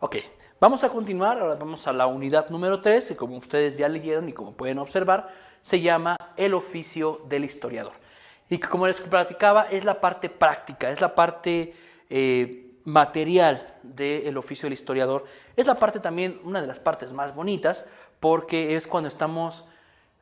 Ok, vamos a continuar, ahora vamos a la unidad número 3, que como ustedes ya leyeron y como pueden observar, se llama el oficio del historiador. Y que como les platicaba, es la parte práctica, es la parte material del oficio del historiador. Es la parte también, una de las partes más bonitas, porque es cuando estamos,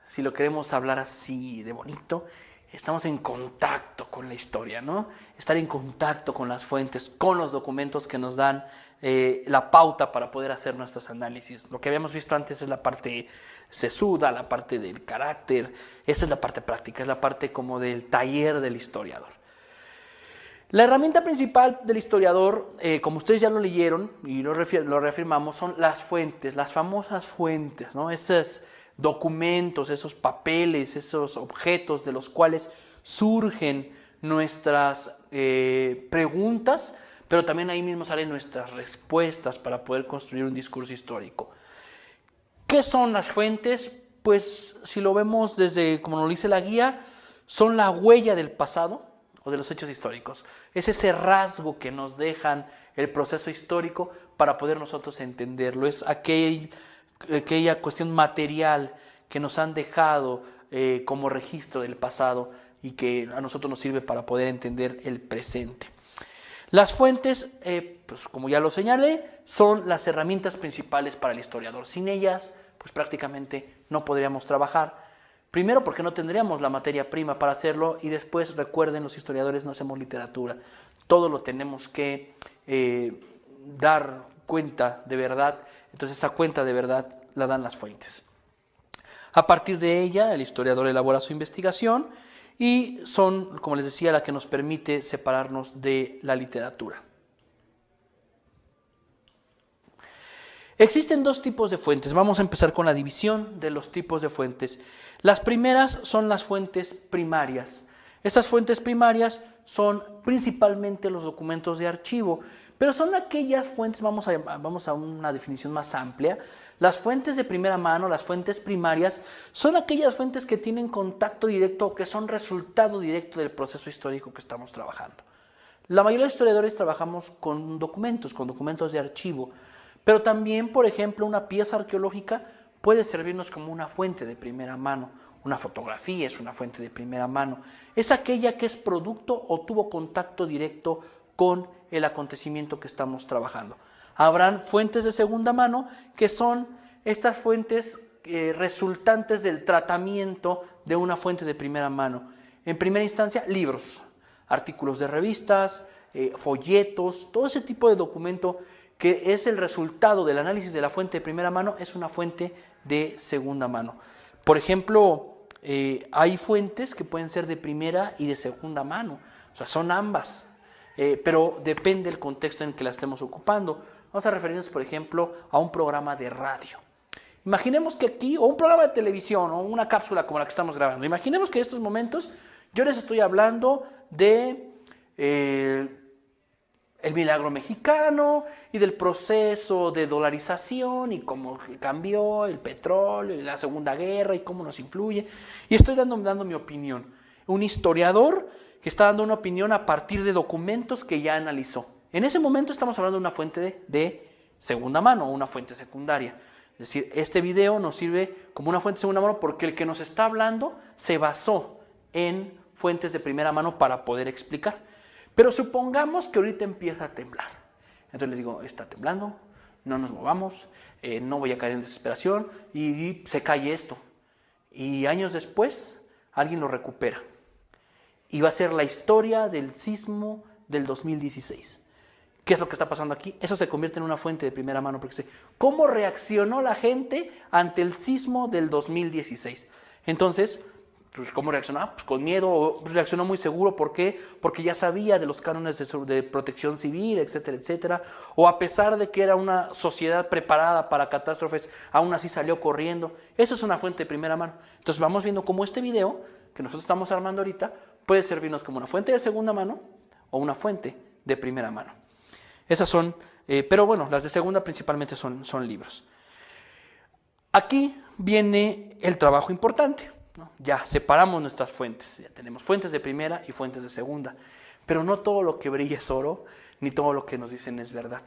si lo queremos hablar así de bonito, estamos en contacto con la historia, ¿no? Estar en contacto con las fuentes, con los documentos que nos dan la pauta para poder hacer nuestros análisis. Lo que habíamos visto antes es la parte sesuda, la parte del carácter. Esa es la parte práctica, es la parte como del taller del historiador. La herramienta principal del historiador, como ustedes ya lo leyeron y lo reafirmamos, son las fuentes, las famosas fuentes, ¿no? Esos documentos, esos papeles, esos objetos de los cuales surgen nuestras preguntas, pero también ahí mismo salen nuestras respuestas para poder construir un discurso histórico. ¿Qué son las fuentes? Pues si lo vemos desde, como nos dice la guía, son la huella del pasado o de los hechos históricos. Es ese rasgo que nos dejan el proceso histórico para poder nosotros entenderlo. Es aquella cuestión material que nos han dejado como registro del pasado y que a nosotros nos sirve para poder entender el presente. Las fuentes, pues como ya lo señalé, son las herramientas principales para el historiador. Sin ellas, pues prácticamente no podríamos trabajar. Primero porque no tendríamos la materia prima para hacerlo y después, recuerden, los historiadores no hacemos literatura. Todo lo tenemos que dar cuenta de verdad. Entonces esa cuenta de verdad la dan las fuentes. A partir de ella, el historiador elabora su investigación y son, como les decía, la que nos permite separarnos de la literatura. Existen dos tipos de fuentes. Vamos a empezar con la división de los tipos de fuentes. Las primeras son las fuentes primarias. Estas fuentes primarias son principalmente los documentos de archivo, pero son aquellas fuentes, vamos a una definición más amplia. Las fuentes de primera mano, las fuentes primarias, son aquellas fuentes que tienen contacto directo o que son resultado directo del proceso histórico que estamos trabajando. La mayoría de los historiadores trabajamos con documentos de archivo, pero también, por ejemplo, una pieza arqueológica puede servirnos como una fuente de primera mano. Una fotografía es una fuente de primera mano. Es aquella que es producto o tuvo contacto directo con el acontecimiento que estamos trabajando. Habrán fuentes de segunda mano que son estas fuentes resultantes del tratamiento de una fuente de primera mano. En primera instancia, libros, artículos de revistas, folletos, todo ese tipo de documento que es el resultado del análisis de la fuente de primera mano, es una fuente de segunda mano. Por ejemplo, hay fuentes que pueden ser de primera y de segunda mano, o sea, son ambas, pero depende del contexto en el que la estemos ocupando. Vamos a referirnos, por ejemplo, a un programa de radio. Imaginemos que aquí, o un programa de televisión, o una cápsula como la que estamos grabando. Imaginemos que en estos momentos yo les estoy hablando de el milagro mexicano y del proceso de dolarización y cómo cambió el petróleo y la Segunda Guerra y cómo nos influye. Y estoy dando mi opinión. Un historiador que está dando una opinión a partir de documentos que ya analizó. En ese momento estamos hablando de una fuente de segunda mano o una fuente secundaria. Es decir, este video nos sirve como una fuente de segunda mano porque el que nos está hablando se basó en fuentes de primera mano para poder explicar. Pero supongamos que ahorita empieza a temblar. Entonces les digo, está temblando, no nos movamos, no voy a caer en desesperación y se cae esto. Y años después alguien lo recupera. Y va a ser la historia del sismo del 2016. ¿Qué es lo que está pasando aquí? Eso se convierte en una fuente de primera mano, porque sé cómo reaccionó la gente ante el sismo del 2016. Entonces, Pues, ¿cómo reaccionó? Pues con miedo, reaccionó muy seguro. ¿Por qué? Porque ya sabía de los cánones de protección civil, etcétera, etcétera. O a pesar de que era una sociedad preparada para catástrofes, aún así salió corriendo. Eso es una fuente de primera mano. Entonces vamos viendo cómo este video que nosotros estamos armando ahorita puede servirnos como una fuente de segunda mano o una fuente de primera mano. Esas son, pero bueno, las de segunda principalmente son libros. Aquí viene el trabajo importante, ¿no? Ya separamos nuestras fuentes, ya tenemos fuentes de primera y fuentes de segunda, pero no todo lo que brilla es oro, ni todo lo que nos dicen es verdad.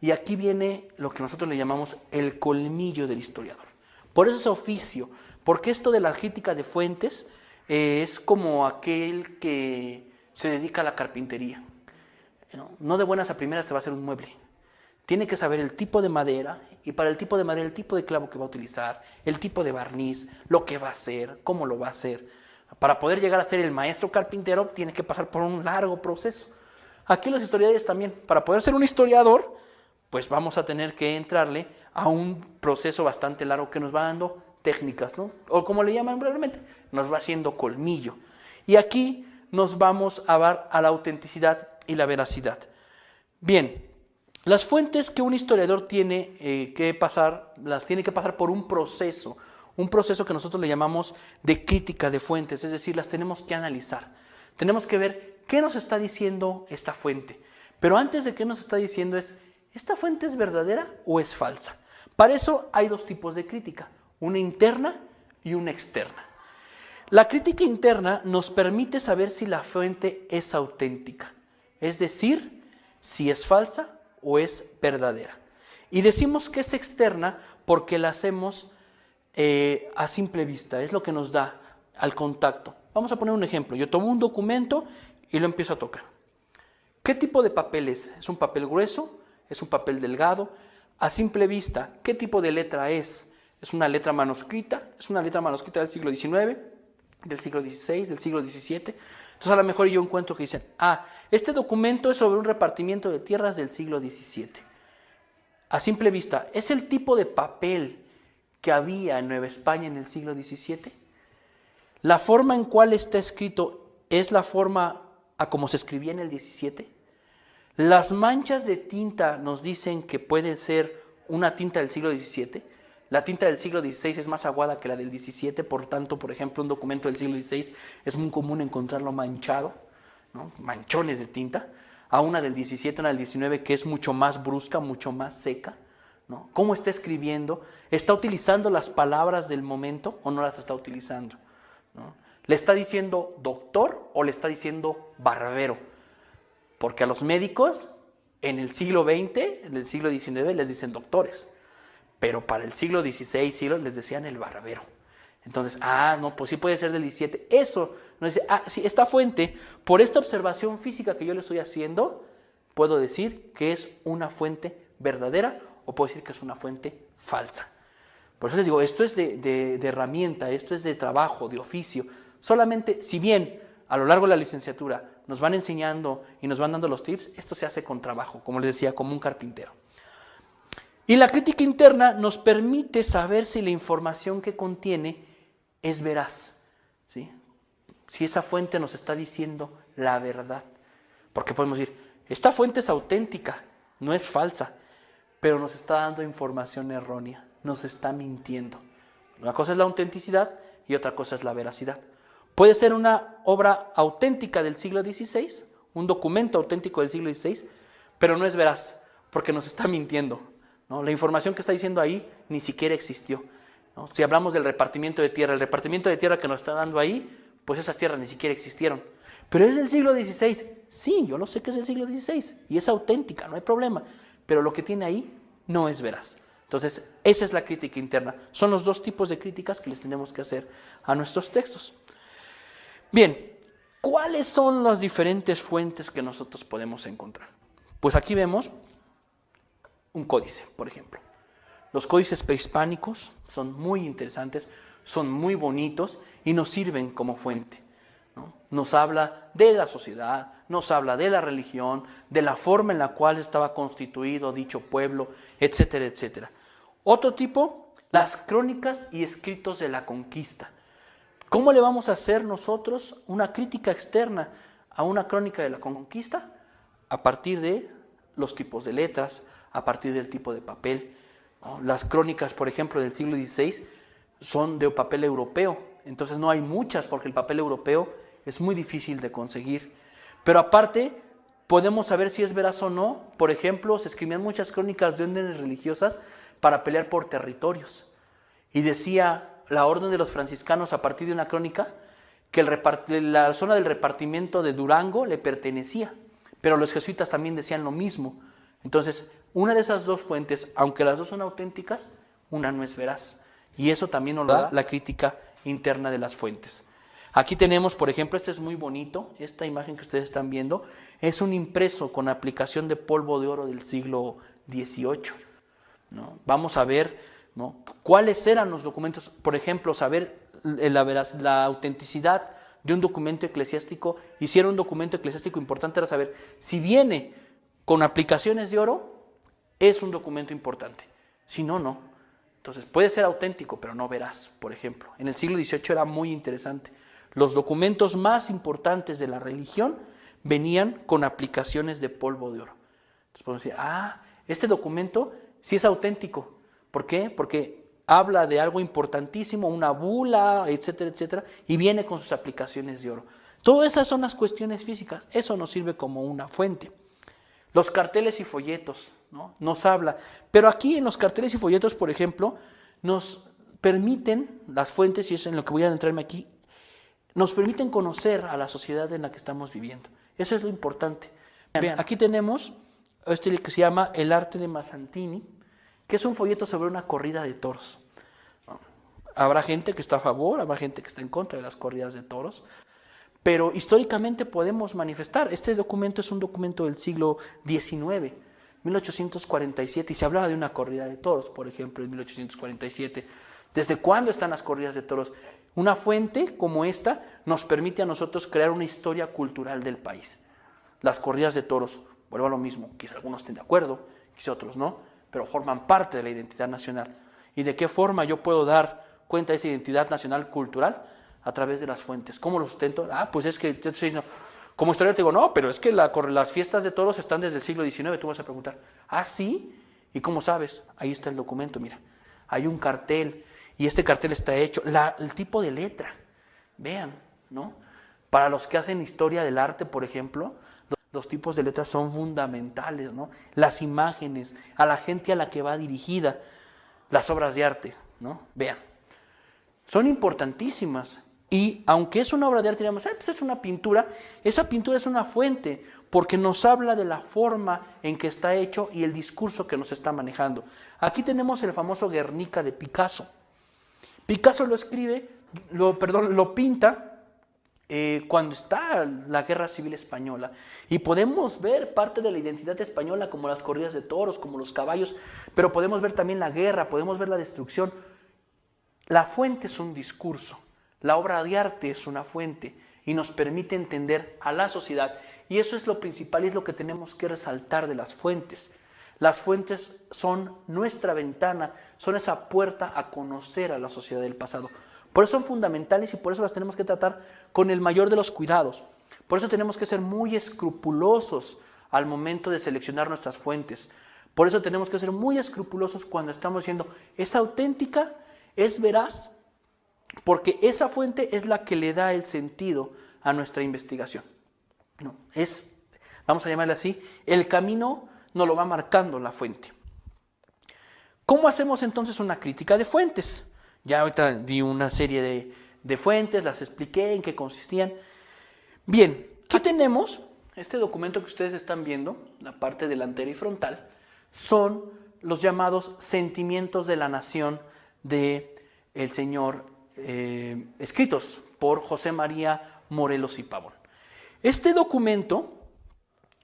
Y aquí viene lo que nosotros le llamamos el colmillo del historiador. Por eso es oficio, porque esto de la crítica de fuentes es como aquel que se dedica a la carpintería. No de buenas a primeras te va a hacer un mueble. Tiene que saber el tipo de madera y para el tipo de madera el tipo de clavo que va a utilizar, el tipo de barniz, lo que va a hacer, cómo lo va a hacer. Para poder llegar a ser el maestro carpintero tiene que pasar por un largo proceso. Aquí los historiadores también, para poder ser un historiador, pues vamos a tener que entrarle a un proceso bastante largo que nos va dando técnicas, ¿no? O como le llaman brevemente, nos va haciendo colmillo. Y aquí nos vamos a dar a la autenticidad y la veracidad. Bien. Las fuentes que un historiador tiene que pasar, las tiene que pasar por un proceso que nosotros le llamamos de crítica de fuentes, es decir, las tenemos que analizar. Tenemos que ver qué nos está diciendo esta fuente. Pero antes de qué nos está diciendo ¿esta fuente es verdadera o es falsa? Para eso hay dos tipos de crítica, una interna y una externa. La crítica interna nos permite saber si la fuente es auténtica, es decir, si es falsa o es verdadera. Y decimos que es externa porque la hacemos a simple vista, es lo que nos da al contacto. Vamos a poner un ejemplo. Yo tomo un documento y lo empiezo a tocar. ¿Qué tipo de papel es? ¿Es un papel grueso? ¿Es un papel delgado? A simple vista, ¿qué tipo de letra es? ¿Es una letra manuscrita? ¿Es una letra manuscrita del siglo XIX? ¿Del siglo XVI? ¿Del siglo XVII? Entonces a lo mejor yo encuentro que dicen, este documento es sobre un repartimiento de tierras del siglo XVII. A simple vista, ¿es el tipo de papel que había en Nueva España en el siglo XVII? ¿La forma en cual está escrito es la forma a como se escribía en el XVII? ¿Las manchas de tinta nos dicen que puede ser una tinta del siglo XVII? La tinta del siglo XVI es más aguada que la del XVII, por tanto, por ejemplo, un documento del siglo XVI es muy común encontrarlo manchado, ¿no? Manchones de tinta, a una del XVII, una del XIX que es mucho más brusca, mucho más seca, ¿no? ¿Cómo está escribiendo? ¿Está utilizando las palabras del momento o no las está utilizando? ¿No? ¿Le está diciendo doctor o le está diciendo barbero? Porque a los médicos en el siglo XX, en el siglo XIX les dicen doctores. Pero para el siglo XVI les decían el barbero. Entonces, no, pues sí puede ser del XVII. Eso nos dice, sí, esta fuente, por esta observación física que yo le estoy haciendo, puedo decir que es una fuente verdadera o puedo decir que es una fuente falsa. Por eso les digo, esto es de herramienta, esto es de trabajo, de oficio. Solamente, si bien a lo largo de la licenciatura nos van enseñando y nos van dando los tips, esto se hace con trabajo, como les decía, como un carpintero. Y la crítica interna nos permite saber si la información que contiene es veraz, ¿sí? Si esa fuente nos está diciendo la verdad. Porque podemos decir, esta fuente es auténtica, no es falsa, pero nos está dando información errónea, nos está mintiendo. Una cosa es la autenticidad y otra cosa es la veracidad. Puede ser una obra auténtica del siglo XVI, un documento auténtico del siglo XVI, pero no es veraz, porque nos está mintiendo, ¿no? La información que está diciendo ahí ni siquiera existió, ¿no? Si hablamos del repartimiento de tierra, el repartimiento de tierra que nos está dando ahí, pues esas tierras ni siquiera existieron. Pero es del siglo XVI. Sí, yo lo sé que es del siglo XVI y es auténtica, no hay problema. Pero lo que tiene ahí no es veraz. Entonces, esa es la crítica interna. Son los dos tipos de críticas que les tenemos que hacer a nuestros textos. Bien, ¿cuáles son las diferentes fuentes que nosotros podemos encontrar? Pues aquí vemos un códice, por ejemplo. Los códices prehispánicos son muy interesantes, son muy bonitos y nos sirven como fuente, ¿no? Nos habla de la sociedad, nos habla de la religión, de la forma en la cual estaba constituido dicho pueblo, etcétera, etcétera. Otro tipo, las crónicas y escritos de la conquista. ¿Cómo le vamos a hacer nosotros una crítica externa a una crónica de la conquista? A partir de los tipos de letras, a partir del tipo de papel, ¿no? Las crónicas, por ejemplo, del siglo XVI son de papel europeo, entonces no hay muchas porque el papel europeo es muy difícil de conseguir. Pero aparte, podemos saber si es veraz o no. Por ejemplo, se escribían muchas crónicas de órdenes religiosas para pelear por territorios. Y decía la orden de los franciscanos a partir de una crónica que la zona del repartimiento de Durango le pertenecía, pero los jesuitas también decían lo mismo. Entonces, una de esas dos fuentes, aunque las dos son auténticas, una no es veraz. Y eso también nos lo da la crítica interna de las fuentes. Aquí tenemos, por ejemplo, este es muy bonito, esta imagen que ustedes están viendo, es un impreso con aplicación de polvo de oro del siglo XVIII, ¿no? Vamos a ver, ¿no?, cuáles eran los documentos, por ejemplo, saber la autenticidad de un documento eclesiástico, y si era un documento eclesiástico importante era saber si viene con aplicaciones de oro, es un documento importante, si no, no. Entonces puede ser auténtico, pero no veraz, por ejemplo. En el siglo XVIII era muy interesante. Los documentos más importantes de la religión venían con aplicaciones de polvo de oro. Entonces podemos decir, este documento sí es auténtico. ¿Por qué? Porque habla de algo importantísimo, una bula, etcétera, etcétera, y viene con sus aplicaciones de oro. Todas esas son las cuestiones físicas. Eso nos sirve como una fuente. Los carteles y folletos, ¿no?, nos habla. Pero aquí en los carteles y folletos, por ejemplo, nos permiten, las fuentes, y es en lo que voy a adentrarme aquí, nos permiten conocer a la sociedad en la que estamos viviendo. Eso es lo importante. Vean, aquí tenemos este que se llama El arte de Mazzantini, que es un folleto sobre una corrida de toros. Habrá gente que está a favor, habrá gente que está en contra de las corridas de toros, pero históricamente podemos manifestar. Este documento es un documento del siglo XIX, 1847, y se hablaba de una corrida de toros, por ejemplo, en 1847. ¿Desde cuándo están las corridas de toros? Una fuente como esta nos permite a nosotros crear una historia cultural del país. Las corridas de toros, vuelvo a lo mismo, quizá algunos estén de acuerdo, quizá otros no, pero forman parte de la identidad nacional. ¿Y de qué forma yo puedo dar cuenta de esa identidad nacional cultural? A través de las fuentes. ¿Cómo lo sustento? Pues es que, como historiador te digo, no, pero es que las fiestas de toros están desde el siglo XIX, tú vas a preguntar, ¿sí? ¿Y cómo sabes? Ahí está el documento, mira, hay un cartel, y este cartel está hecho, el tipo de letra, vean, ¿no? Para los que hacen historia del arte, por ejemplo, los tipos de letras son fundamentales, ¿no? Las imágenes, a la gente a la que va dirigida, las obras de arte, ¿no? Vean, son importantísimas. Y aunque es una obra de arte, digamos, pues es una pintura, esa pintura es una fuente, porque nos habla de la forma en que está hecho y el discurso que nos está manejando. Aquí tenemos el famoso Guernica de Picasso. Picasso lo pinta cuando está la Guerra Civil Española, y podemos ver parte de la identidad española como las corridas de toros, como los caballos, pero podemos ver también la guerra, podemos ver la destrucción. La fuente es un discurso, la obra de arte es una fuente y nos permite entender a la sociedad, y eso es lo principal y es lo que tenemos que resaltar de las fuentes. Las fuentes son nuestra ventana, son esa puerta a conocer a la sociedad del pasado. Por eso son fundamentales y por eso las tenemos que tratar con el mayor de los cuidados. Por eso tenemos que ser muy escrupulosos al momento de seleccionar nuestras fuentes. Por eso tenemos que ser muy escrupulosos cuando estamos diciendo, ¿es auténtica? ¿Es veraz? Porque esa fuente es la que le da el sentido a nuestra investigación. No, vamos a llamarle así, el camino nos lo va marcando la fuente. ¿Cómo hacemos entonces una crítica de fuentes? Ya ahorita di una serie de fuentes, las expliqué en qué consistían. Bien, aquí tenemos este documento que ustedes están viendo, la parte delantera y frontal, son los llamados Sentimientos de la Nación de el señor, escritos por José María Morelos y Pavón. Este documento,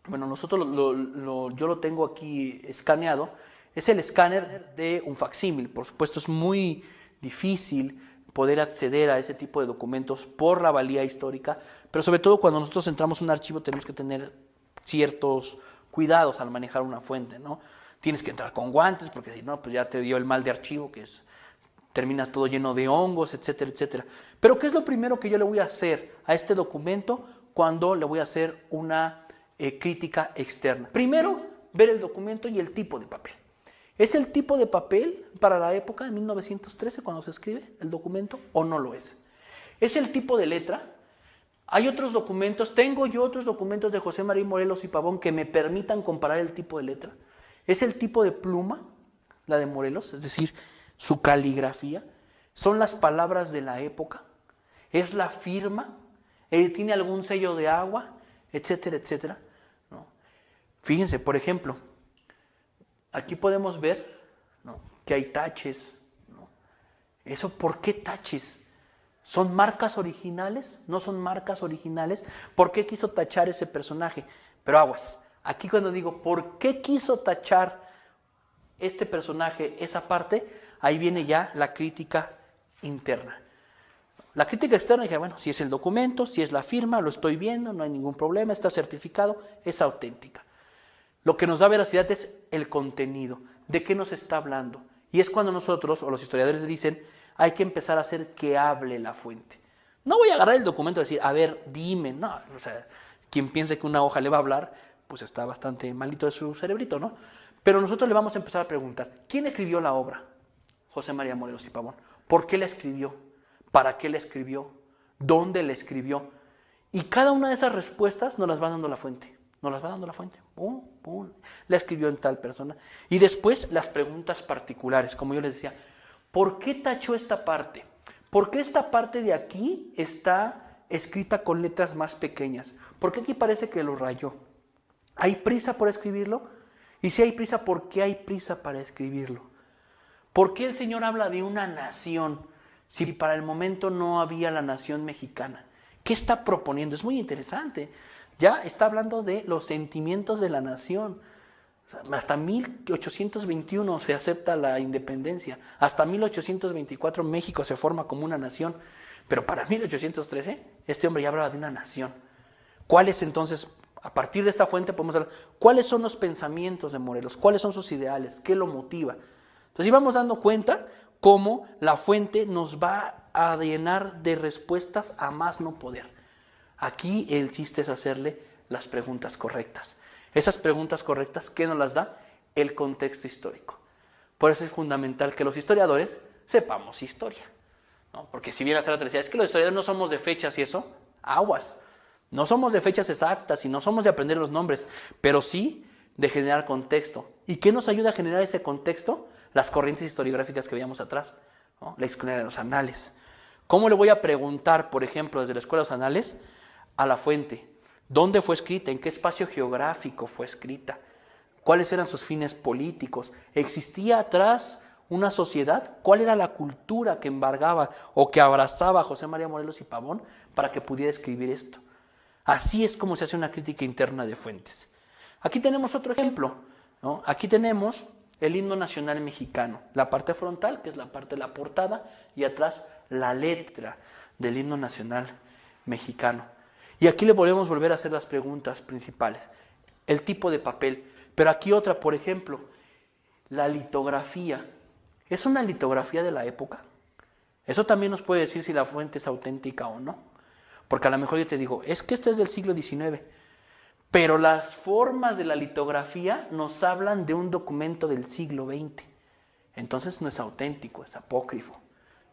bueno, yo lo tengo aquí escaneado, es el escáner de un facsímil. Por supuesto, es muy difícil poder acceder a ese tipo de documentos por la valía histórica, pero sobre todo cuando nosotros entramos a un archivo tenemos que tener ciertos cuidados al manejar una fuente, ¿no? Tienes que entrar con guantes porque si no, pues ya te dio el mal de archivo, que es termina todo lleno de hongos, etcétera, etcétera. Pero ¿qué es lo primero que yo le voy a hacer a este documento cuando le voy a hacer una crítica externa? Primero, ver el documento y el tipo de papel. ¿Es el tipo de papel para la época de 1913 cuando se escribe el documento o no lo es? ¿Es el tipo de letra? Hay otros documentos, tengo yo otros documentos de José María Morelos y Pavón que me permitan comparar el tipo de letra. ¿Es el tipo de pluma, la de Morelos, es decir, su caligrafía? ¿Son las palabras de la época? ¿Es la firma? ¿Tiene algún sello de agua? Etcétera, etcétera. ¿No? Fíjense, por ejemplo, aquí podemos ver, ¿no?, que hay taches, ¿no? ¿Eso por qué taches? ¿Son marcas originales? ¿No son marcas originales? ¿Por qué quiso tachar ese personaje? Pero aguas, aquí cuando digo ¿por qué quiso tachar este personaje esa parte? Ahí viene ya la crítica interna. La crítica externa, dije, bueno, si es el documento, si es la firma, lo estoy viendo, no hay ningún problema, está certificado, es auténtica. Lo que nos da veracidad es el contenido, de qué nos está hablando. Y es cuando nosotros, o los historiadores le dicen, hay que empezar a hacer que hable la fuente. No voy a agarrar el documento y decir, a ver, dime, no, o sea, quien piense que una hoja le va a hablar, pues está bastante malito de su cerebrito, ¿no? Pero nosotros le vamos a empezar a preguntar, ¿quién escribió la obra? José María Morelos y Pavón. ¿Por qué la escribió? ¿Para qué la escribió? ¿Dónde la escribió? Y cada una de esas respuestas nos las va dando la fuente. Nos las va dando la fuente. ¡Pum, pum! La escribió en tal persona. Y después las preguntas particulares, como yo les decía. ¿Por qué tachó esta parte? ¿Por qué esta parte de aquí está escrita con letras más pequeñas? ¿Por qué aquí parece que lo rayó? ¿Hay prisa por escribirlo? Y si hay prisa, ¿por qué hay prisa para escribirlo? ¿Por qué el Señor habla de una nación si para el momento no había la nación mexicana? ¿Qué está proponiendo? Es muy interesante. Ya está hablando de los sentimientos de la nación. O sea, hasta 1821 se acepta la independencia. Hasta 1824 México se forma como una nación. Pero para 1813 este hombre ya hablaba de una nación. ¿Cuáles entonces, a partir de esta fuente podemos hablar, cuáles son los pensamientos de Morelos? ¿Cuáles son sus ideales? ¿Qué lo motiva? Entonces íbamos dando cuenta cómo la fuente nos va a llenar de respuestas a más no poder. Aquí el chiste es hacerle las preguntas correctas. Esas preguntas correctas, ¿qué nos las da? El contexto histórico. Por eso es fundamental que los historiadores sepamos historia, ¿no? Porque si bien hace la decía, es que los historiadores no somos de fechas y eso, aguas. No somos de fechas exactas y no somos de aprender los nombres, pero sí de generar contexto. ¿Y qué nos ayuda a generar ese contexto? Las corrientes historiográficas que veíamos atrás, ¿no? La escuela de los anales. ¿Cómo le voy a preguntar, por ejemplo, desde la escuela de los anales a la fuente? ¿Dónde fue escrita? ¿En qué espacio geográfico fue escrita? ¿Cuáles eran sus fines políticos? ¿Existía atrás una sociedad? ¿Cuál era la cultura que embargaba o que abrazaba a José María Morelos y Pavón para que pudiera escribir esto? Así es como se hace una crítica interna de fuentes. Aquí tenemos otro ejemplo, ¿no? Aquí tenemos el himno nacional mexicano, la parte frontal, que es la parte de la portada, y atrás la letra del himno nacional mexicano. Y aquí le podemos volver a hacer las preguntas principales. El tipo de papel. Pero aquí otra, por ejemplo, la litografía. ¿Es una litografía de la época? Eso también nos puede decir si la fuente es auténtica o no. Porque a lo mejor yo te digo, es que este es del siglo XIX. Pero las formas de la litografía nos hablan de un documento del siglo XX. Entonces no es auténtico, es apócrifo,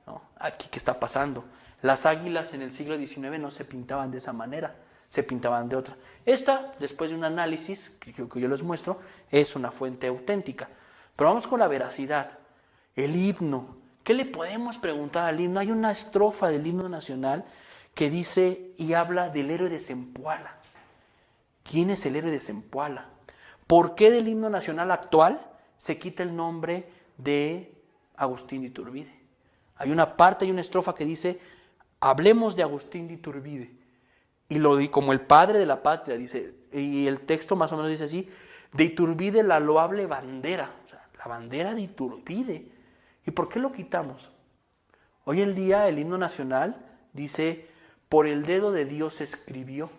¿no? Aquí, ¿qué está pasando? Las águilas en el siglo XIX no se pintaban de esa manera, se pintaban de otra. Esta, después de un análisis que yo les muestro, es una fuente auténtica. Pero vamos con la veracidad. El himno. ¿Qué le podemos preguntar al himno? Hay una estrofa del himno nacional que dice y habla del héroe de Zempoala. ¿Quién es el héroe de Zempoala? ¿Por qué del himno nacional actual se quita el nombre de Agustín de Iturbide? Hay una parte, hay una estrofa que dice, hablemos de Agustín de Iturbide. Y lo di como el padre de la patria, dice, y el texto más o menos dice así, de Iturbide la loable bandera, o sea, la bandera de Iturbide. ¿Y por qué lo quitamos? Hoy en día el himno nacional dice, por el dedo de Dios se escribió.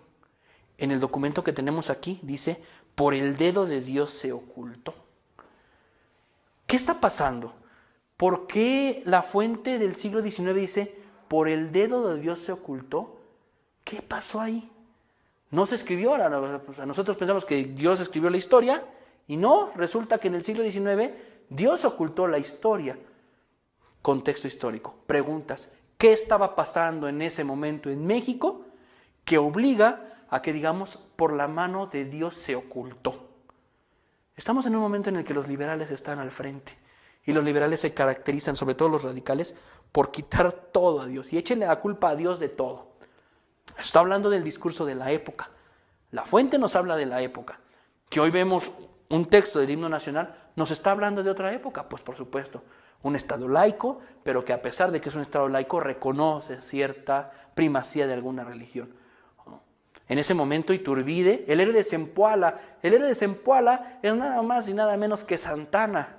En el documento que tenemos aquí dice, por el dedo de Dios se ocultó. ¿Qué está pasando? ¿Por qué la fuente del siglo XIX dice, por el dedo de Dios se ocultó? ¿Qué pasó ahí? No se escribió, ahora nosotros pensamos que Dios escribió la historia y no, resulta que en el siglo XIX Dios ocultó la historia. Contexto histórico. Preguntas, ¿qué estaba pasando en ese momento en México que obliga a que digamos, por la mano de Dios se ocultó? Estamos en un momento en el que los liberales están al frente y los liberales se caracterizan, sobre todo los radicales, por quitar todo a Dios y échenle la culpa a Dios de todo. Está hablando del discurso de la época. La fuente nos habla de la época. Que hoy vemos un texto del himno nacional, ¿nos está hablando de otra época? Pues por supuesto, un Estado laico, pero que a pesar de que es un Estado laico, reconoce cierta primacía de alguna religión. En ese momento Iturbide, el héroe de Zempoala es nada más y nada menos que Santana.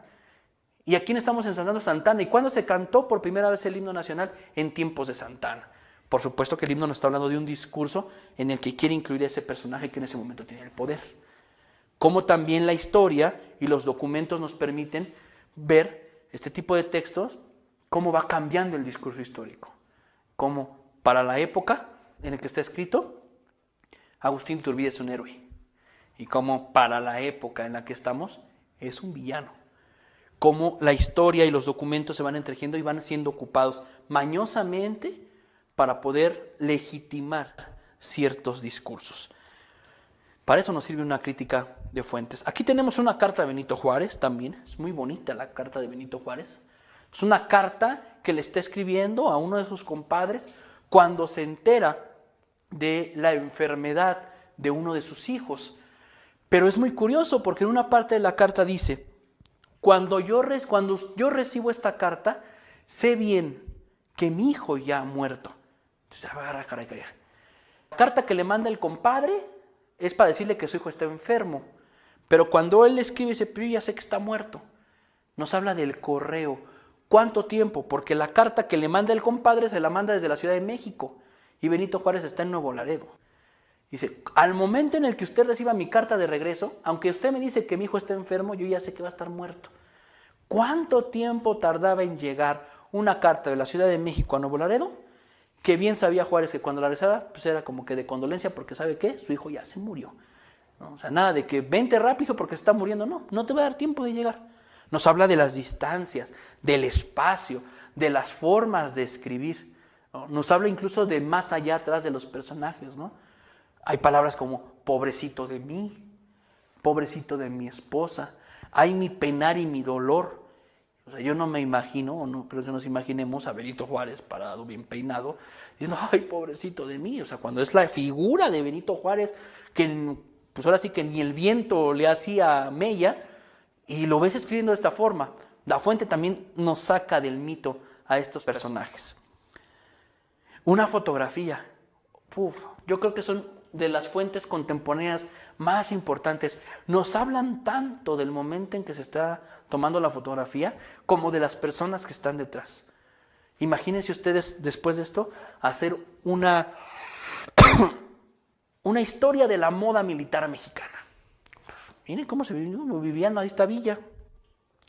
¿Y a quién estamos ensalzando? Santana. ¿Y cuándo se cantó por primera vez el himno nacional? En tiempos de Santana. Por supuesto que el himno nos está hablando de un discurso en el que quiere incluir a ese personaje que en ese momento tiene el poder. Como también la historia y los documentos nos permiten ver este tipo de textos, cómo va cambiando el discurso histórico. Como para la época en la que está escrito, Agustín Iturbide es un héroe. Y como para la época en la que estamos, es un villano. Cómo la historia y los documentos se van entretejiendo y van siendo ocupados mañosamente para poder legitimar ciertos discursos. Para eso nos sirve una crítica de fuentes. Aquí tenemos una carta de Benito Juárez también. Es muy bonita la carta de Benito Juárez. Es una carta que le está escribiendo a uno de sus compadres cuando se entera de la enfermedad de uno de sus hijos. Pero es muy curioso porque en una parte de la carta dice, cuando yo recibo esta carta, sé bien que mi hijo ya ha muerto. Entonces, la carta que le manda el compadre es para decirle que su hijo está enfermo. Pero cuando él le escribe, dice, pero yo ya sé que está muerto. Nos habla del correo. ¿Cuánto tiempo? Porque la carta que le manda el compadre se la manda desde la Ciudad de México. Y Benito Juárez está en Nuevo Laredo. Dice, al momento en el que usted reciba mi carta de regreso, aunque usted me dice que mi hijo está enfermo, yo ya sé que va a estar muerto. ¿Cuánto tiempo tardaba en llegar una carta de la Ciudad de México a Nuevo Laredo? Que bien sabía Juárez que cuando la rezaba, pues era como que de condolencia, porque ¿sabe qué? Su hijo ya se murió. ¿No? O sea, nada de que vente rápido porque se está muriendo. No, no te va a dar tiempo de llegar. Nos habla de las distancias, del espacio, de las formas de escribir, ¿no? Nos habla incluso de más allá atrás de los personajes, ¿no? Hay palabras como pobrecito de mí, pobrecito de mi esposa, ay mi penar y mi dolor. O sea, yo no me imagino, o no creo que nos imaginemos a Benito Juárez parado, bien peinado, diciendo, ay, pobrecito de mí. O sea, cuando es la figura de Benito Juárez, que pues ahora sí que ni el viento le hacía mella, y lo ves escribiendo de esta forma. La fuente también nos saca del mito a estos personajes. Una fotografía. Yo creo que son de las fuentes contemporáneas más importantes. Nos hablan tanto del momento en que se está tomando la fotografía como de las personas que están detrás. Imagínense ustedes después de esto hacer una historia de la moda militar mexicana. Miren cómo se vivían a esta villa.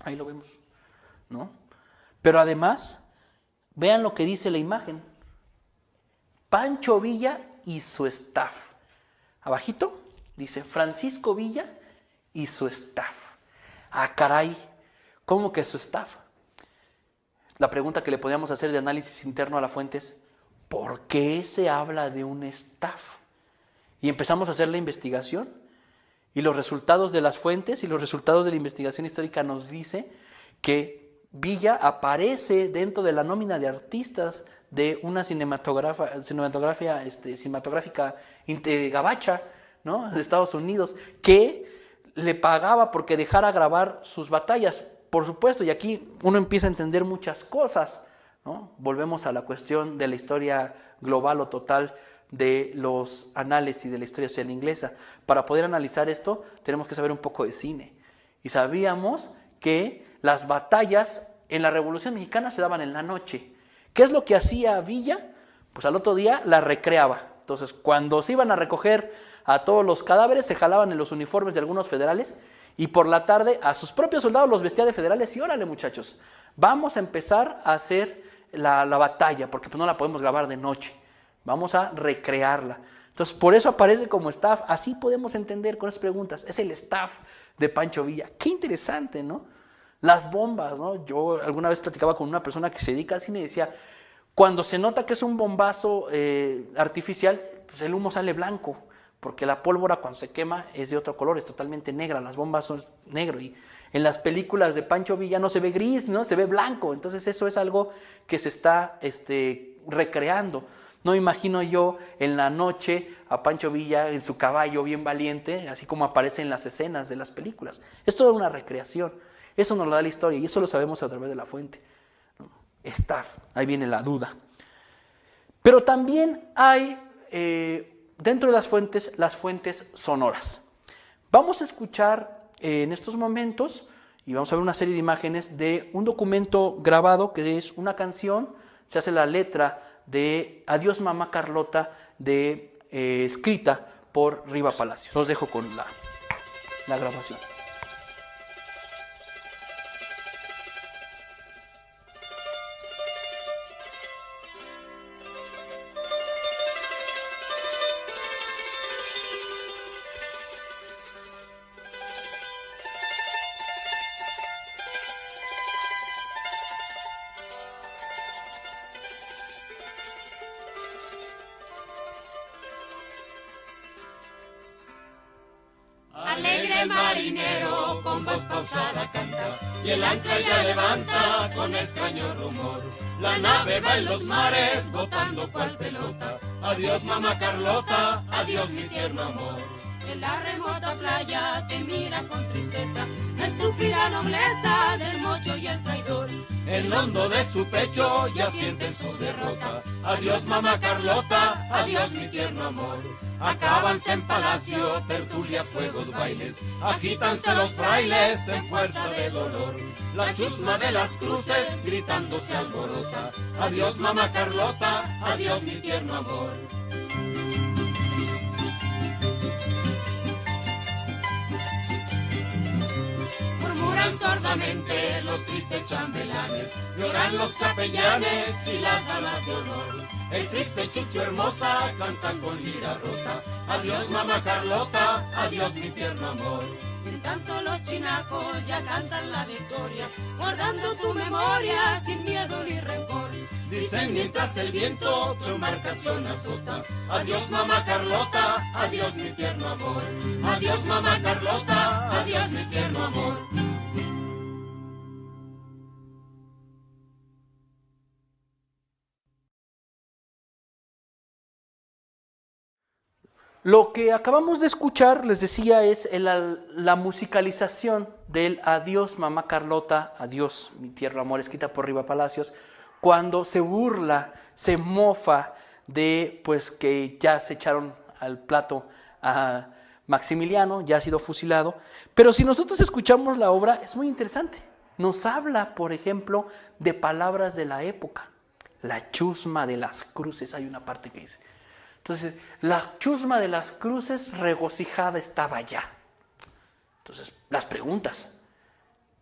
Ahí lo vemos, ¿no? Pero además, vean lo que dice la imagen. Pancho Villa y su staff. Abajito dice Francisco Villa y su staff. Ah, caray, ¿cómo que su staff? La pregunta que le podríamos hacer de análisis interno a la fuente es, ¿por qué se habla de un staff? Y empezamos a hacer la investigación y los resultados de las fuentes y los resultados de la investigación histórica nos dice que Villa aparece dentro de la nómina de artistas de una cinematográfica gabacha, ¿no? De Estados Unidos, que le pagaba porque dejara grabar sus batallas. Por supuesto, y aquí uno empieza a entender muchas cosas, ¿no? Volvemos a la cuestión de la historia global o total de los análisis de la historia social inglesa. Para poder analizar esto, tenemos que saber un poco de cine. Y sabíamos que las batallas en la Revolución Mexicana se daban en la noche. ¿Qué es lo que hacía Villa? Pues al otro día la recreaba. Entonces, cuando se iban a recoger a todos los cadáveres, se jalaban en los uniformes de algunos federales Y por la tarde a sus propios soldados los vestía de federales y órale muchachos, vamos a empezar a hacer la batalla, porque pues no la podemos grabar de noche, vamos a recrearla. Entonces por eso aparece como staff, así podemos entender con esas preguntas, es el staff de Pancho Villa. Qué interesante, ¿no? Las bombas, ¿no? Yo alguna vez platicaba con una persona que se dedica al cine y decía, cuando se nota que es un bombazo artificial, pues el humo sale blanco, porque la pólvora cuando se quema es de otro color, es totalmente negra, las bombas son negro y en las películas de Pancho Villa no se ve gris, ¿no? Se ve blanco, entonces eso es algo que se está recreando. No imagino yo en la noche a Pancho Villa en su caballo bien valiente, así como aparece en las escenas de las películas. Es toda una recreación, eso nos lo da la historia y eso lo sabemos a través de la fuente. Staff, ahí viene la duda. Pero también hay dentro de las fuentes sonoras. Vamos a escuchar en estos momentos y vamos a ver una serie de imágenes de un documento grabado que es una canción, se hace la letra de Adiós Mamá Carlota, escrita por Riva Palacios. Los dejo con la grabación. Alegre marinero con voz pausada canta y el ancla ya levanta con extraño rumor. La nave va en los mares botando cual pelota. Adiós mamá Carlota, adiós mi tierno amor. En la remota playa te miran con tristeza la estúpida nobleza del mocho y el traidor. En lo hondo de su pecho ya sienten su derrota. Adiós mamá Carlota, adiós mi tierno amor. Acábanse en palacio, tertulias, juegos, bailes, agítanse los frailes en fuerza de dolor. La chusma de las cruces gritando se alborota. Adiós mamá Carlota, adiós mi tierno amor. Murmuran sordamente los tristes chambelanes, lloran los capellanes y las damas de honor. El triste Chucho hermosa canta con lira rota. Adiós mamá Carlota, adiós mi tierno amor. En tanto los chinacos ya cantan la victoria, guardando tu memoria sin miedo ni rencor. Dicen mientras el viento tu embarcación azota. Adiós mamá Carlota, adiós mi tierno amor. Adiós mamá Carlota, adiós mi tierno amor. Lo que acabamos de escuchar, les decía, es la musicalización del Adiós Mamá Carlota, adiós mi tierno amor, escrita por Riva Palacios, cuando se burla, se mofa de pues que ya se echaron al plato a Maximiliano, ya ha sido fusilado. Pero si nosotros escuchamos la obra, es muy interesante. Nos habla, por ejemplo, de palabras de la época. La chusma de las cruces, hay una parte que dice. Entonces, la chusma de las cruces regocijada estaba ya. Entonces, las preguntas,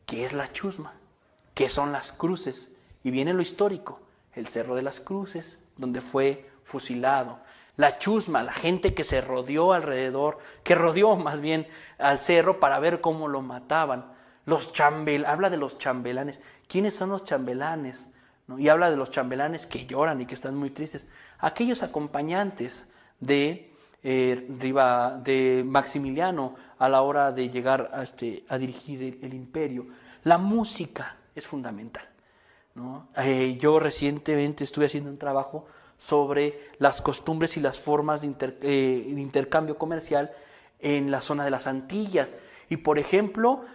¿qué es la chusma? ¿Qué son las cruces? Y viene lo histórico, el Cerro de las Cruces, donde fue fusilado. La chusma, la gente que se rodeó alrededor, que rodeó más bien al cerro para ver cómo lo mataban. Habla de los chambelanes. ¿Quiénes son los chambelanes? ¿No? Y habla de los chambelanes que lloran y que están muy tristes. Aquellos acompañantes de Maximiliano a la hora de llegar a dirigir el imperio. La música es fundamental, ¿no? Yo recientemente estuve haciendo un trabajo sobre las costumbres y las formas de intercambio comercial en la zona de las Antillas. Y por ejemplo,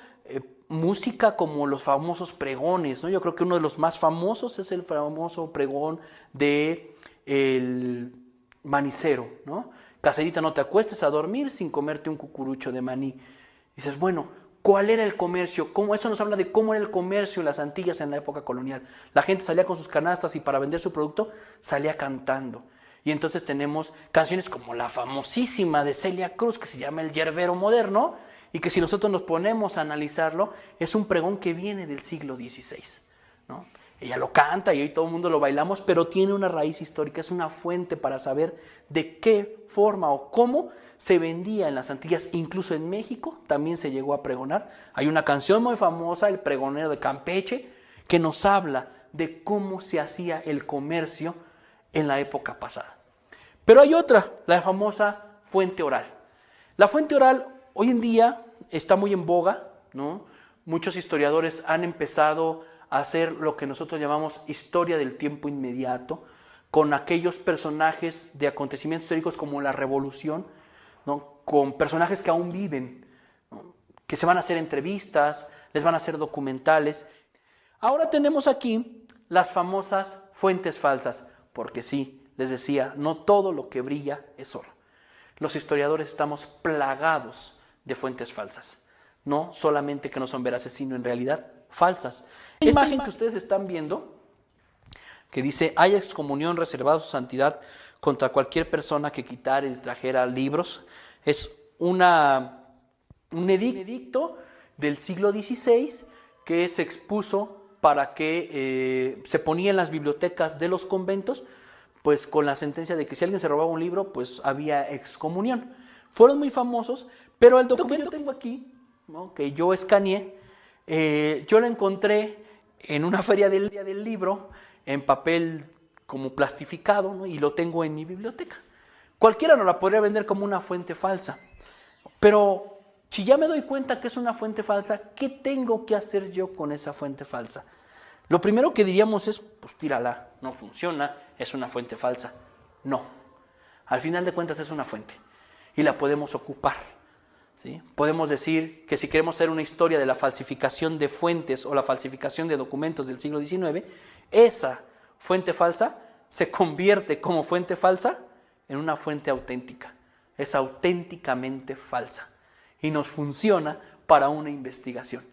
música como los famosos pregones, ¿no? Yo creo que uno de los más famosos es el famoso pregón de el manicero, ¿no? Caserita, no te acuestes a dormir sin comerte un cucurucho de maní. Dices, bueno, ¿cuál era el comercio? Eso nos habla de cómo era el comercio en las Antillas en la época colonial. La gente salía con sus canastas y para vender su producto salía cantando. Y entonces tenemos canciones como la famosísima de Celia Cruz, que se llama El Yerbero Moderno, y que si nosotros nos ponemos a analizarlo, es un pregón que viene del siglo XVI, ¿no? Ella lo canta y hoy todo el mundo lo bailamos, pero tiene una raíz histórica, es una fuente para saber de qué forma o cómo se vendía en las Antillas, incluso en México también se llegó a pregonar. Hay una canción muy famosa, El Pregonero de Campeche, que nos habla de cómo se hacía el comercio en la época pasada. Pero hay otra, la famosa fuente oral. La fuente oral hoy en día está muy en boga, ¿no? Muchos historiadores han empezado a hacer lo que nosotros llamamos historia del tiempo inmediato, con aquellos personajes de acontecimientos históricos como la Revolución, ¿no? Con personajes que aún viven, ¿no? Que se van a hacer entrevistas, les van a hacer documentales. Ahora tenemos aquí las famosas fuentes falsas, porque sí, les decía, no todo lo que brilla es oro. Los historiadores estamos plagados de fuentes falsas, no solamente que no son veraces, sino en realidad falsas. Esta imagen que ustedes están viendo, que dice, hay excomunión reservada su santidad contra cualquier persona que quitara y trajera libros, es un edicto del siglo XVI que se expuso para que se ponía en las bibliotecas de los conventos, pues con la sentencia de que si alguien se robaba un libro, pues había excomunión. Fueron muy famosos, pero el documento que yo tengo aquí, ¿no? Que yo escaneé, yo lo encontré en una feria del libro, en papel como plastificado, ¿no? Y lo tengo en mi biblioteca. Cualquiera nos la podría vender como una fuente falsa, pero si ya me doy cuenta que es una fuente falsa, ¿qué tengo que hacer yo con esa fuente falsa? Lo primero que diríamos es, pues tírala, no funciona, es una fuente falsa. No, al final de cuentas es una fuente y la podemos ocupar, ¿sí? Podemos decir que si queremos hacer una historia de la falsificación de fuentes o la falsificación de documentos del siglo XIX, esa fuente falsa se convierte como fuente falsa en una fuente auténtica. Es auténticamente falsa y nos funciona para una investigación.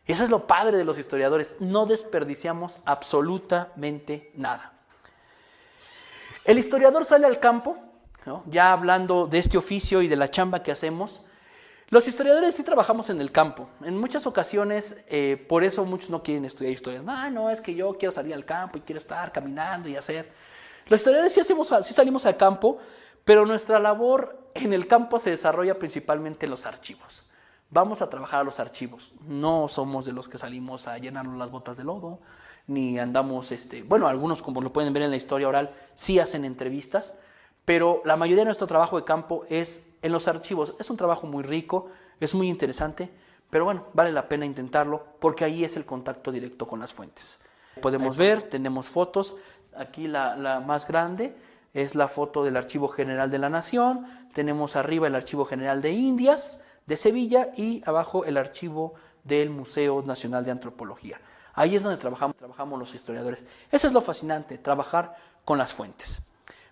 Y eso es lo padre de los historiadores, no desperdiciamos absolutamente nada. El historiador sale al campo, ¿no? Ya hablando de este oficio y de la chamba que hacemos. Los historiadores sí trabajamos en el campo. En muchas ocasiones, por eso muchos no quieren estudiar historia. No, es que yo quiero salir al campo y quiero estar caminando y hacer. Los historiadores sí salimos al campo, pero nuestra labor en el campo se desarrolla principalmente en los archivos. Vamos a trabajar a los archivos. No somos de los que salimos a llenarnos las botas de lodo, ni andamos, bueno, algunos, como lo pueden ver en la historia oral, sí hacen entrevistas, pero la mayoría de nuestro trabajo de campo es en los archivos. Es un trabajo muy rico, es muy interesante, pero bueno, vale la pena intentarlo porque ahí es el contacto directo con las fuentes. Podemos ver, tenemos fotos. Aquí la más grande es la foto del Archivo General de la Nación. Tenemos arriba el Archivo General de Indias de Sevilla y abajo el archivo del Museo Nacional de Antropología. Ahí es donde trabajamos los historiadores. Eso es lo fascinante, trabajar con las fuentes.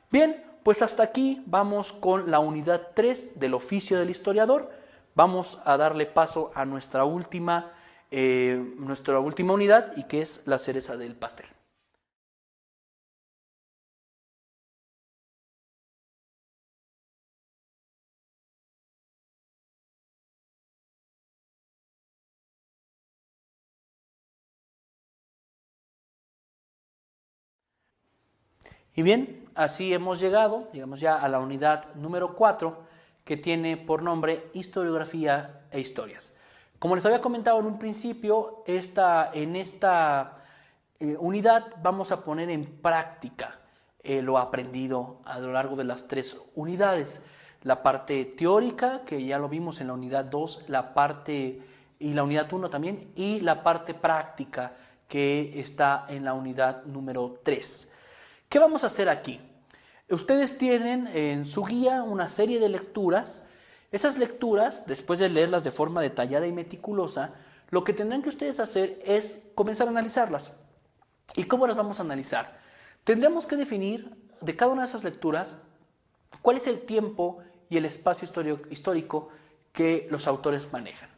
Bien, pues hasta aquí vamos con la unidad 3 del oficio del historiador. Vamos a darle paso a nuestra última unidad, y que es la cereza del pastel. Y bien, así hemos llegado, digamos, ya a la unidad número 4, que tiene por nombre Historiografía e Historias. Como les había comentado en un principio, en esta unidad vamos a poner en práctica lo aprendido a lo largo de las 3 unidades. La parte teórica, que ya lo vimos en la unidad 2, y la unidad 1 también, y la parte práctica, que está en la unidad número 3. ¿Qué vamos a hacer aquí? Ustedes tienen en su guía una serie de lecturas. Esas lecturas, después de leerlas de forma detallada y meticulosa, lo que tendrán que ustedes hacer es comenzar a analizarlas. ¿Y cómo las vamos a analizar? Tendremos que definir de cada una de esas lecturas cuál es el tiempo y el espacio histórico que los autores manejan.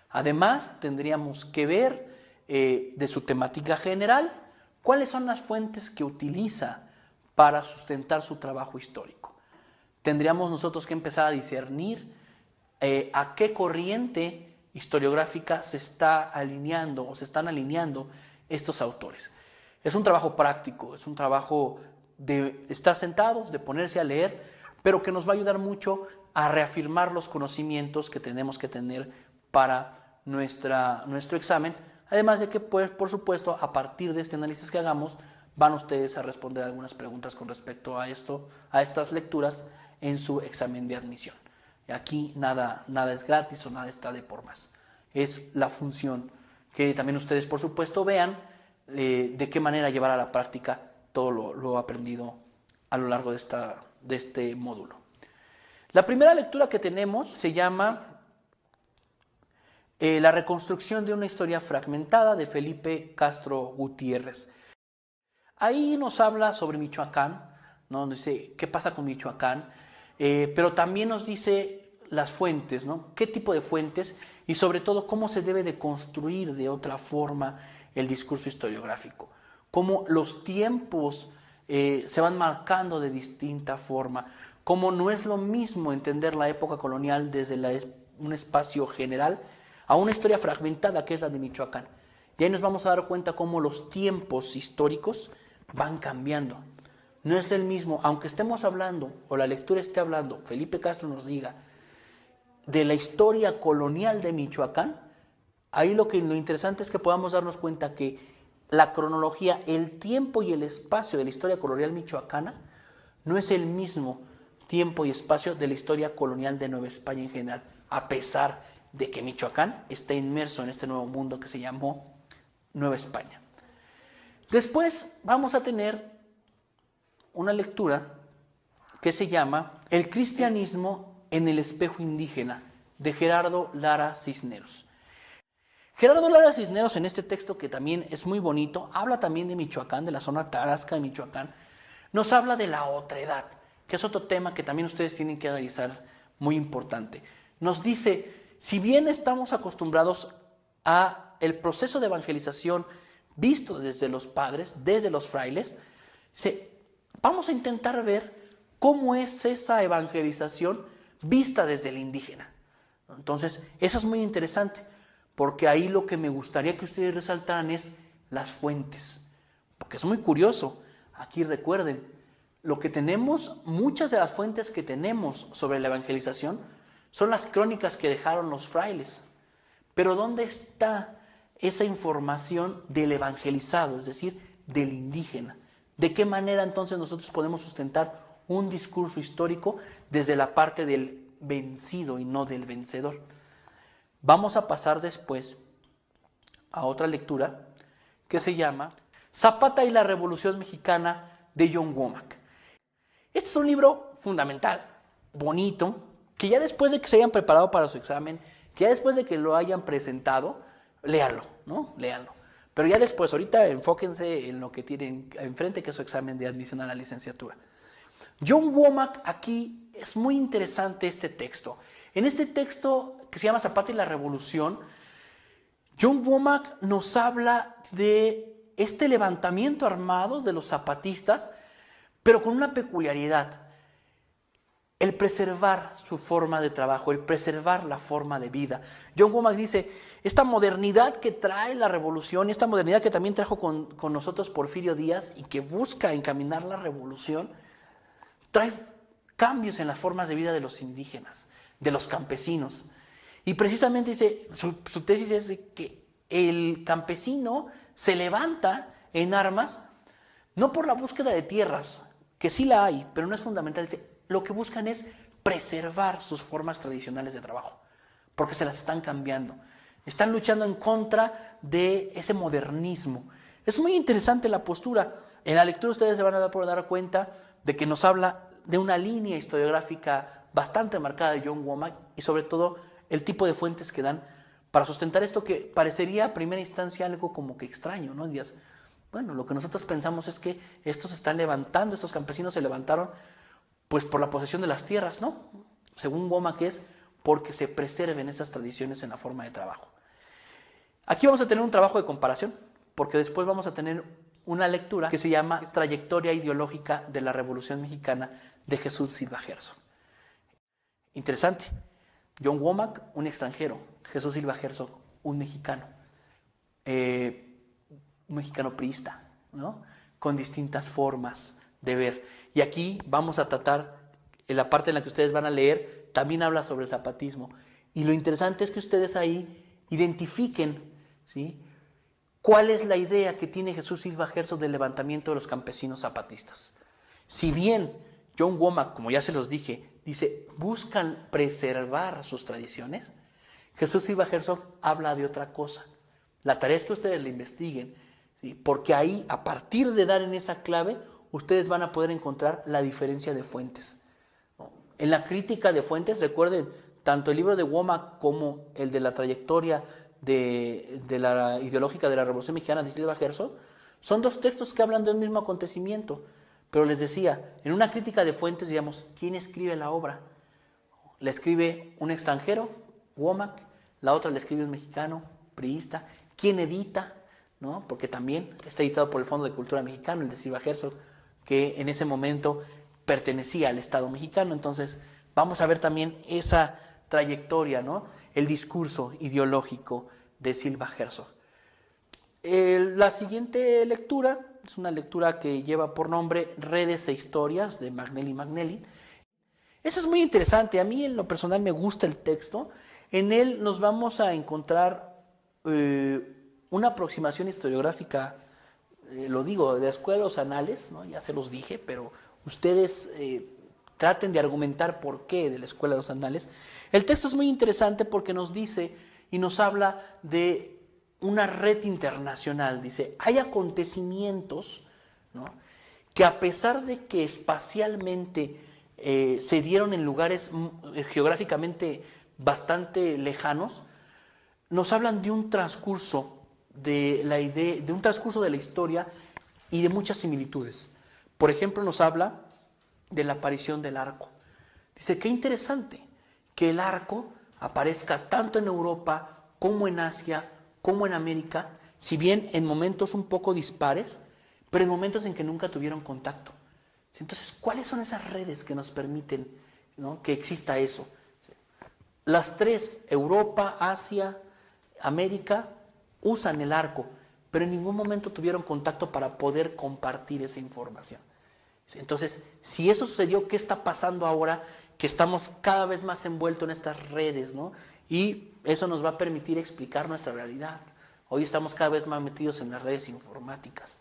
Además, tendríamos que ver de su temática general cuáles son las fuentes que utiliza para sustentar su trabajo histórico. Tendríamos nosotros que empezar a discernir a qué corriente historiográfica se está alineando o se están alineando estos autores. Es un trabajo práctico, es un trabajo de estar sentados, de ponerse a leer, pero que nos va a ayudar mucho a reafirmar los conocimientos que tenemos que tener para nuestro examen. Además de que, pues, por supuesto, a partir de este análisis que hagamos, van ustedes a responder algunas preguntas con respecto a estas lecturas en su examen de admisión. Aquí nada es gratis o nada está de por más. Es la función que también ustedes, por supuesto, vean de qué manera llevar a la práctica todo lo aprendido a lo largo de este módulo. La primera lectura que tenemos se llama La reconstrucción de una historia fragmentada, de Felipe Castro Gutiérrez. Ahí nos habla sobre Michoacán, ¿no? Nos dice qué pasa con Michoacán, pero también nos dice las fuentes, ¿no? Qué tipo de fuentes y sobre todo cómo se debe de construir de otra forma el discurso historiográfico, cómo los tiempos se van marcando de distinta forma, cómo no es lo mismo entender la época colonial desde un espacio general a una historia fragmentada que es la de Michoacán. Y ahí nos vamos a dar cuenta cómo los tiempos históricos van cambiando. No es el mismo, aunque estemos hablando, o la lectura esté hablando, Felipe Castro nos diga, de la historia colonial de Michoacán, ahí lo interesante es que podamos darnos cuenta que la cronología, el tiempo y el espacio de la historia colonial michoacana no es el mismo tiempo y espacio de la historia colonial de Nueva España en general, a pesar de que Michoacán está inmerso en este nuevo mundo que se llamó Nueva España. Después vamos a tener una lectura que se llama El cristianismo en el espejo indígena, de Gerardo Lara Cisneros. Gerardo Lara Cisneros, en este texto que también es muy bonito, habla también de Michoacán, de la zona tarasca de Michoacán, nos habla de la otredad, que es otro tema que también ustedes tienen que analizar, muy importante. Nos dice, si bien estamos acostumbrados a el proceso de evangelización visto desde los padres, desde los frailes, vamos a intentar ver cómo es esa evangelización vista desde el indígena. Entonces, eso es muy interesante, porque ahí lo que me gustaría que ustedes resaltaran es las fuentes, porque es muy curioso. Aquí recuerden, lo que tenemos, muchas de las fuentes que tenemos sobre la evangelización son las crónicas que dejaron los frailes. Pero ¿dónde está esa información del evangelizado, es decir, del indígena? ¿De qué manera entonces nosotros podemos sustentar un discurso histórico desde la parte del vencido y no del vencedor? Vamos a pasar después a otra lectura que se llama Zapata y la Revolución Mexicana, de John Womack. Este es un libro fundamental, bonito, que ya después de que se hayan preparado para su examen, que ya después de que lo hayan presentado, léanlo, ¿no? Léanlo. Pero ya después, ahorita enfóquense en lo que tienen enfrente, que es su examen de admisión a la licenciatura. John Womack, aquí es muy interesante este texto. En este texto que se llama Zapata y la Revolución, John Womack nos habla de este levantamiento armado de los zapatistas, pero con una peculiaridad: el preservar su forma de trabajo, el preservar la forma de vida. John Womack dice, esta modernidad que trae la revolución, y esta modernidad que también trajo con nosotros Porfirio Díaz y que busca encaminar la revolución, trae cambios en las formas de vida de los indígenas, de los campesinos. Y precisamente dice, su tesis es que el campesino se levanta en armas, no por la búsqueda de tierras, que sí la hay, pero no es fundamental. Dice, lo que buscan es preservar sus formas tradicionales de trabajo, porque se las están cambiando. Están luchando en contra de ese modernismo. Es muy interesante la postura. En la lectura ustedes se van a dar cuenta de que nos habla de una línea historiográfica bastante marcada de John Womack y sobre todo el tipo de fuentes que dan para sustentar esto que parecería a primera instancia algo como que extraño, ¿no? Días, bueno, lo que nosotros pensamos es que estos se están levantando, estos campesinos se levantaron pues por la posesión de las tierras, ¿no? Según Womack es porque se preserven esas tradiciones en la forma de trabajo. Aquí vamos a tener un trabajo de comparación, porque después vamos a tener una lectura que se llama Trayectoria ideológica de la Revolución Mexicana, de Jesús Silva Gerson. Interesante. John Womack, un extranjero. Jesús Silva Herzog, un mexicano. Un mexicano priista, ¿no? Con distintas formas de ver. Y aquí vamos a tratar, en la parte en la que ustedes van a leer, también habla sobre el zapatismo. Y lo interesante es que ustedes ahí identifiquen, ¿sí?, cuál es la idea que tiene Jesús Silva Herzog del levantamiento de los campesinos zapatistas. Si bien John Womack, como ya se los dije, dice, buscan preservar sus tradiciones, Jesús Silva Herzog habla de otra cosa. La tarea es que ustedes la investiguen, ¿sí?, porque ahí, a partir de dar en esa clave, ustedes van a poder encontrar la diferencia de fuentes, ¿no? En la crítica de fuentes, recuerden, tanto el libro de Womack como el de la trayectoria de la ideológica de la Revolución Mexicana de Silva Herzog, son dos textos que hablan de un mismo acontecimiento. Pero les decía, en una crítica de fuentes, digamos, ¿quién escribe la obra? La escribe un extranjero, Womack, la otra la escribe un mexicano, priista. ¿Quién edita? ¿No? Porque también está editado por el Fondo de Cultura Mexicano, el de Silva Herzog, que en ese momento pertenecía al Estado mexicano. Entonces, vamos a ver también esa trayectoria, ¿no?, el discurso ideológico de Silva Herzog. La siguiente lectura es una lectura que lleva por nombre Redes e Historias, de Magnelli Magnelli. Eso es muy interesante. A mí en lo personal me gusta el texto. En él nos vamos a encontrar una aproximación historiográfica, lo digo, de la escuela de los anales, ¿no? Ya se los dije, pero ustedes traten de argumentar por qué de la escuela de los anales. El texto es muy interesante porque nos dice y nos habla de una red internacional. Dice, hay acontecimientos, ¿no?, que a pesar de que espacialmente se dieron en lugares geográficamente bastante lejanos, nos hablan de un transcurso de la idea, de un transcurso de la historia y de muchas similitudes. Por ejemplo, nos habla de la aparición del arco. Dice, qué interesante que el arco aparezca tanto en Europa como en Asia, como en América, si bien en momentos un poco dispares, pero en momentos en que nunca tuvieron contacto. Entonces, ¿cuáles son esas redes que nos permiten, ¿no?, que exista eso? Las tres, Europa, Asia, América, usan el arco, pero en ningún momento tuvieron contacto para poder compartir esa información. Entonces, si eso sucedió, ¿qué está pasando ahora que estamos cada vez más envueltos en estas redes, ¿no? Y eso nos va a permitir explicar nuestra realidad. Hoy estamos cada vez más metidos en las redes informáticas.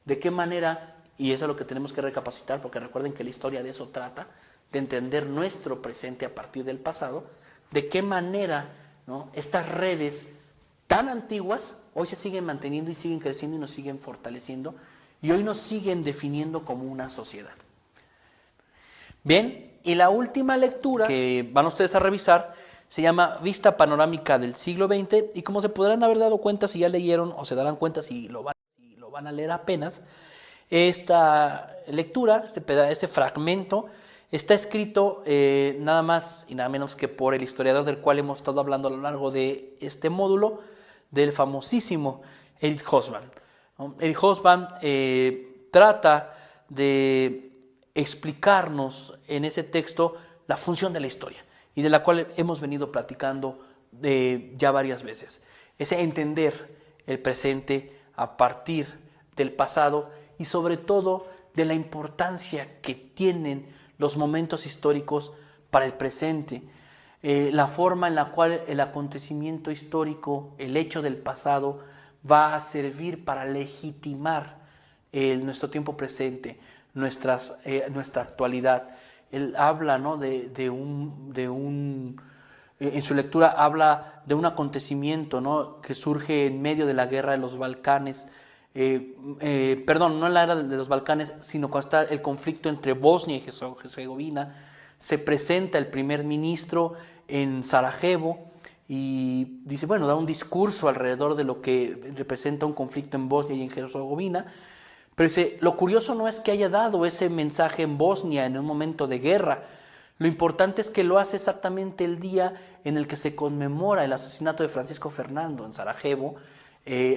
¿De qué manera? Y eso es lo que tenemos que recapacitar, porque recuerden que la historia de eso trata, de entender nuestro presente a partir del pasado. ¿De qué manera, ¿no?, estas redes tan antiguas hoy se siguen manteniendo y siguen creciendo y nos siguen fortaleciendo y hoy nos siguen definiendo como una sociedad? Bien, y la última lectura que van ustedes a revisar se llama Vista Panorámica del Siglo XX, y como se podrán haber dado cuenta si ya leyeron, o se darán cuenta si lo van a leer apenas, esta lectura, este fragmento, está escrito nada más y nada menos que por el historiador del cual hemos estado hablando a lo largo de este módulo, del famosísimo Erich Hobsbawm, ¿no? Erich Hobsbawm trata de explicarnos en ese texto la función de la historia, y de la cual hemos venido platicando ya varias veces. Es entender el presente a partir del pasado y sobre todo de la importancia que tienen los momentos históricos para el presente, la forma en la cual el acontecimiento histórico, el hecho del pasado, va a servir para legitimar nuestro tiempo presente, nuestra actualidad. Él habla, ¿no?, en su lectura habla de un acontecimiento, ¿no?, que surge en medio de la guerra de los Balcanes, no en la guerra de los Balcanes, sino cuando está el conflicto entre Bosnia y Herzegovina. Se presenta el primer ministro en Sarajevo y dice, bueno, da un discurso alrededor de lo que representa un conflicto en Bosnia y en Herzegovina. Pero dice, lo curioso no es que haya dado ese mensaje en Bosnia en un momento de guerra. Lo importante es que lo hace exactamente el día en el que se conmemora el asesinato de Francisco Fernando en Sarajevo,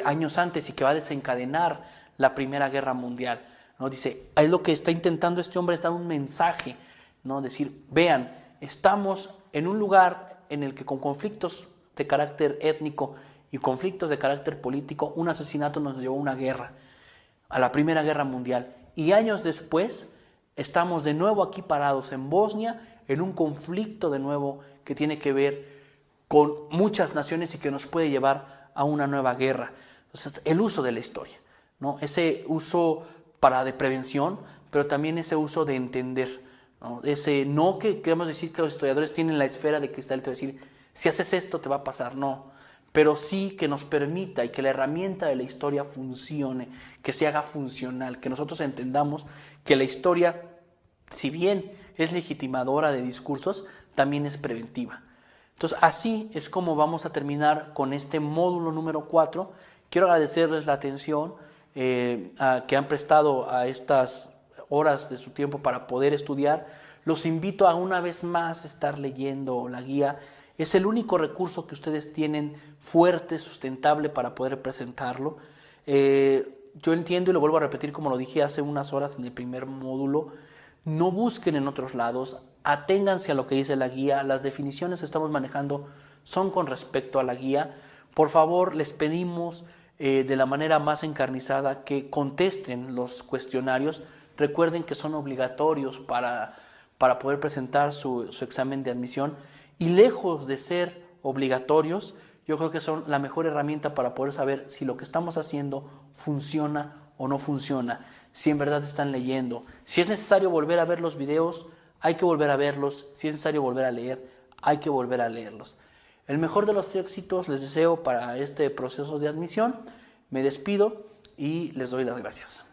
años antes, y que va a desencadenar la Primera Guerra Mundial, ¿no? Dice, ahí lo que está intentando este hombre es dar un mensaje, ¿no? Decir, vean, estamos en un lugar en el que con conflictos de carácter étnico y conflictos de carácter político, un asesinato nos llevó a una guerra, a la Primera Guerra Mundial. Y años después estamos de nuevo aquí parados en Bosnia, en un conflicto de nuevo que tiene que ver con muchas naciones y que nos puede llevar a una nueva guerra. Entonces, el uso de la historia, ¿no? Ese uso de prevención, pero también ese uso de entender, ¿no? Ese no que queremos decir que los historiadores tienen la esfera de cristal, te va a decir, si haces esto te va a pasar, no. Pero sí que nos permita y que la herramienta de la historia funcione, que se haga funcional, que nosotros entendamos que la historia, si bien es legitimadora de discursos, también es preventiva. Entonces, así es como vamos a terminar con este módulo número 4. Quiero agradecerles la atención que han prestado a estas horas de su tiempo para poder estudiar. Los invito a una vez más estar leyendo la guía. Es el único recurso que ustedes tienen fuerte, sustentable para poder presentarlo. Yo entiendo y lo vuelvo a repetir como lo dije hace unas horas en el primer módulo. No busquen en otros lados, aténganse a lo que dice la guía. Las definiciones que estamos manejando son con respecto a la guía. Por favor, les pedimos de la manera más encarnizada que contesten los cuestionarios. Recuerden que son obligatorios para poder presentar su examen de admisión. Y lejos de ser obligatorios, yo creo que son la mejor herramienta para poder saber si lo que estamos haciendo funciona o no funciona, si en verdad están leyendo. Si es necesario volver a ver los videos, hay que volver a verlos. Si es necesario volver a leer, hay que volver a leerlos. El mejor de los éxitos les deseo para este proceso de admisión. Me despido y les doy las gracias.